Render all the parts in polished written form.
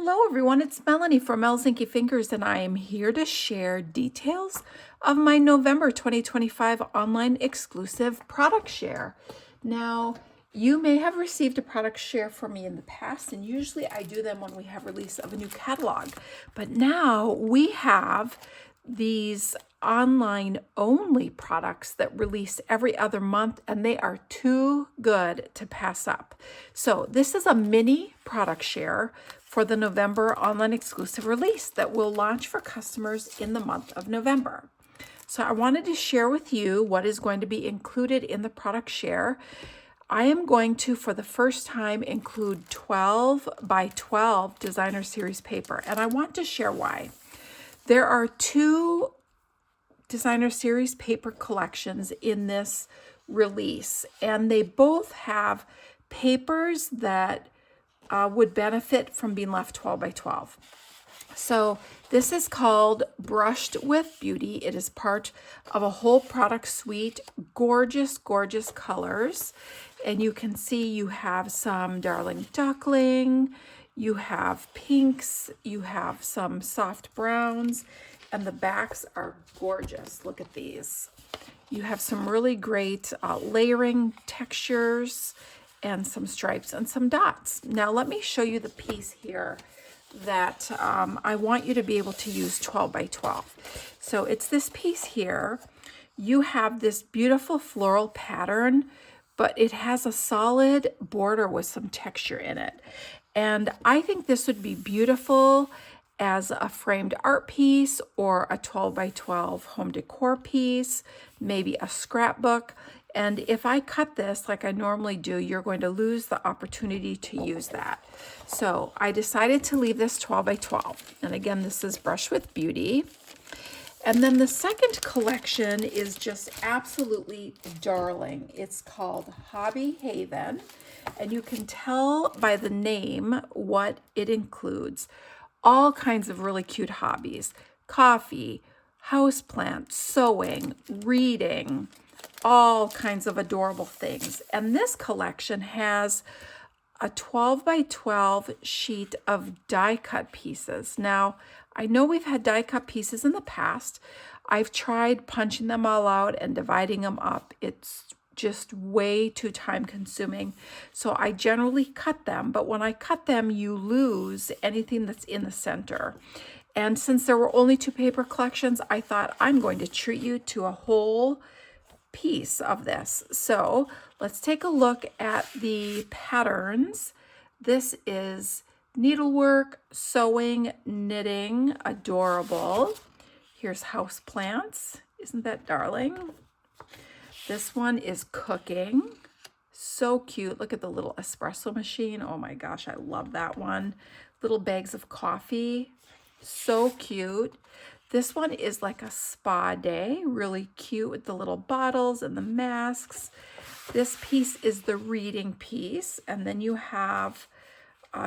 Hello everyone, it's Melanie from Mel's Inky Fingers, and I am here to share details of my November 2025 online exclusive product share. Now, you may have received a product share from me in the past, and usually I do them when we have release of a new catalog. But now we have these online only products that release every other month, and they are too good to pass up. So this is a mini product share for the November online exclusive release that will launch for customers in the month of November. So I wanted to share with you what is going to be included in the product share. I am going to, for the first time, include 12 by 12 designer series paper, and I want to share why. There are two designer series paper collections in this release, and they both have papers that would benefit from being left 12 by 12. So this is called Brushed with Beauty. It is part of a whole product suite, gorgeous, gorgeous colors. And you can see you have some Darling Duckling, you have pinks, you have some soft browns, and the backs are gorgeous. Look at these. You have some really great layering textures and some stripes and some dots. Now let me show you the piece here that I want you to be able to use 12 by 12. So it's this piece here. You have this beautiful floral pattern, but it has a solid border with some texture in it. And I think this would be beautiful as a framed art piece or a 12 by 12 home decor piece, maybe a scrapbook. And if I cut this like I normally do, you're going to lose the opportunity to use that. So I decided to leave this 12 by 12. And again, this is Brush with Beauty. And then the second collection is just absolutely darling. It's called Hobby Haven. And you can tell by the name what it includes. All kinds of really cute hobbies: coffee, houseplants, sewing, reading, all kinds of adorable things. And this collection has a 12 by 12 sheet of die cut pieces. Now, I know we've had die cut pieces in the past. I've tried punching them all out and dividing them up. It's just way too time consuming. So I generally cut them, but when I cut them, you lose anything that's in the center. And since there were only two paper collections, I thought I'm going to treat you to a whole piece of this. So let's take a look at the patterns. This is needlework, sewing, knitting, adorable. Here's house plants. Isn't that darling? This one is cooking. So cute. Look at the little espresso machine. Oh my gosh, I love that one. Little bags of coffee. So cute. This one is like a spa day. Really cute with the little bottles and the masks. This piece is the reading piece. And then you have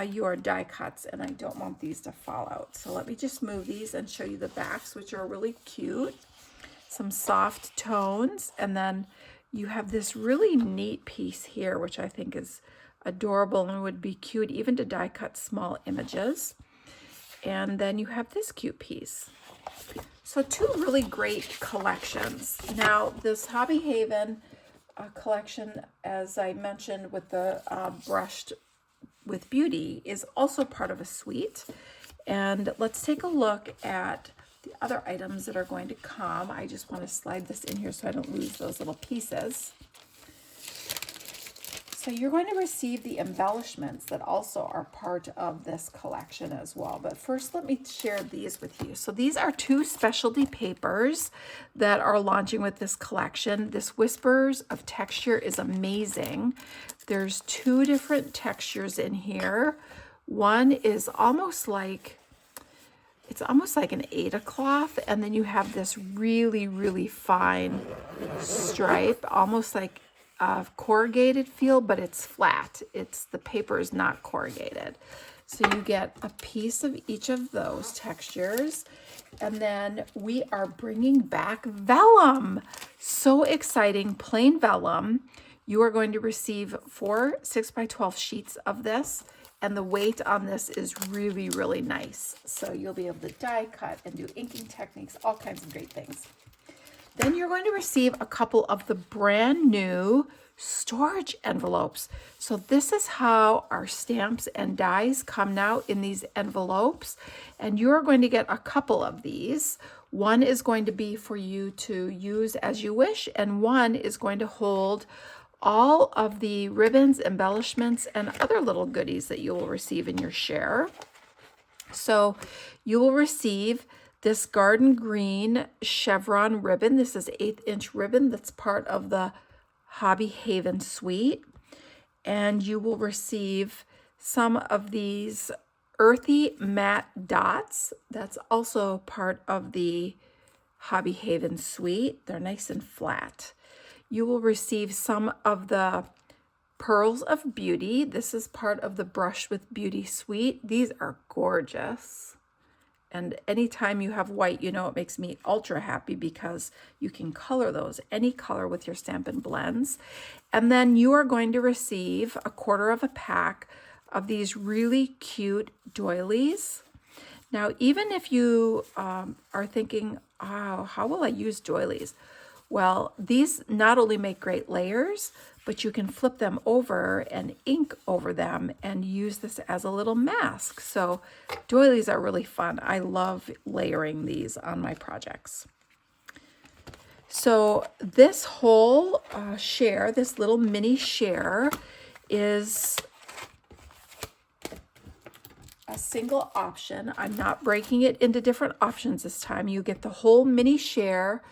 your die cuts, and I don't want these to fall out. So let me just move these and show you the backs, which are really cute. Some soft tones, and then you have this really neat piece here, which I think is adorable and would be cute even to die cut small images. And then you have this cute piece. So two really great collections. Now this Hobby Haven collection, as I mentioned with the Brushed with Beauty, is also part of a suite. And let's take a look at the other items that are going to come. I just want to slide this in here so I don't lose those little pieces. So you're going to receive the embellishments that also are part of this collection as well. But first, let me share these with you. So these are two specialty papers that are launching with this collection. This Whispers of Texture is amazing. There's two different textures in here. One is almost like, it's almost like an Aida cloth, and then you have this really, really fine stripe, almost like a corrugated feel, but it's flat. The paper is not corrugated. So you get a piece of each of those textures. And then we are bringing back vellum. So exciting, plain vellum. You are going to receive 4 6 by 12 sheets of this. and the weight on this is really, really nice. So you'll be able to die cut and do inking techniques, all kinds of great things. Then you're going to receive a couple of the brand new storage envelopes. So this is how our stamps and dies come now in these envelopes. And you're going to get a couple of these. One is going to be for you to use as you wish, and one is going to hold all of the ribbons, embellishments, and other little goodies that you will receive in your share. So you will receive this garden green chevron ribbon. This is 1/8 inch ribbon that's part of the Hobby Haven suite. And you will receive some of these earthy matte dots. That's also part of the Hobby Haven suite. They're nice and flat. You will receive some of the Pearls of Beauty. This is part of the Brush with Beauty suite. These are gorgeous. And anytime you have white, you know it makes me ultra happy because you can color those any color with your Stampin' Blends. And then you are going to receive 1/4 of a pack of these really cute doilies. Now, even if you are thinking, oh, how will I use doilies? Well, these not only make great layers, but you can flip them over and ink over them and use this as a little mask. So doilies are really fun. I love layering these on my projects. So this whole share, this little mini share, is a single option. I'm not breaking it into different options this time. You get the whole mini share,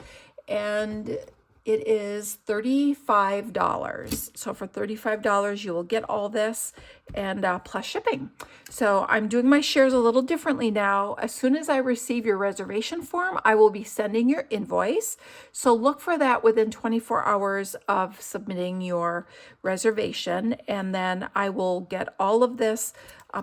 and it is $35. So for $35, you will get all this and plus shipping. So I'm doing my shares a little differently now. As soon as I receive your reservation form, I will be sending your invoice. So look for that within 24 hours of submitting your reservation. And then I will get all of this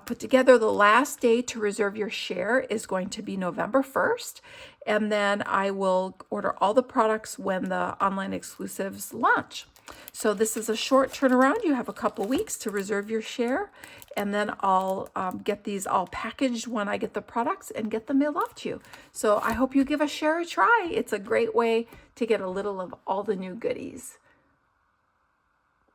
put together. The last day to reserve your share is going to be November 1st. And then I will order all the products when the online exclusives launch. So this is a short turnaround. You have a couple weeks to reserve your share, and then I'll get these all packaged when I get the products and get them mailed off to you. So I hope you give a share a try. It's a great way to get a little of all the new goodies.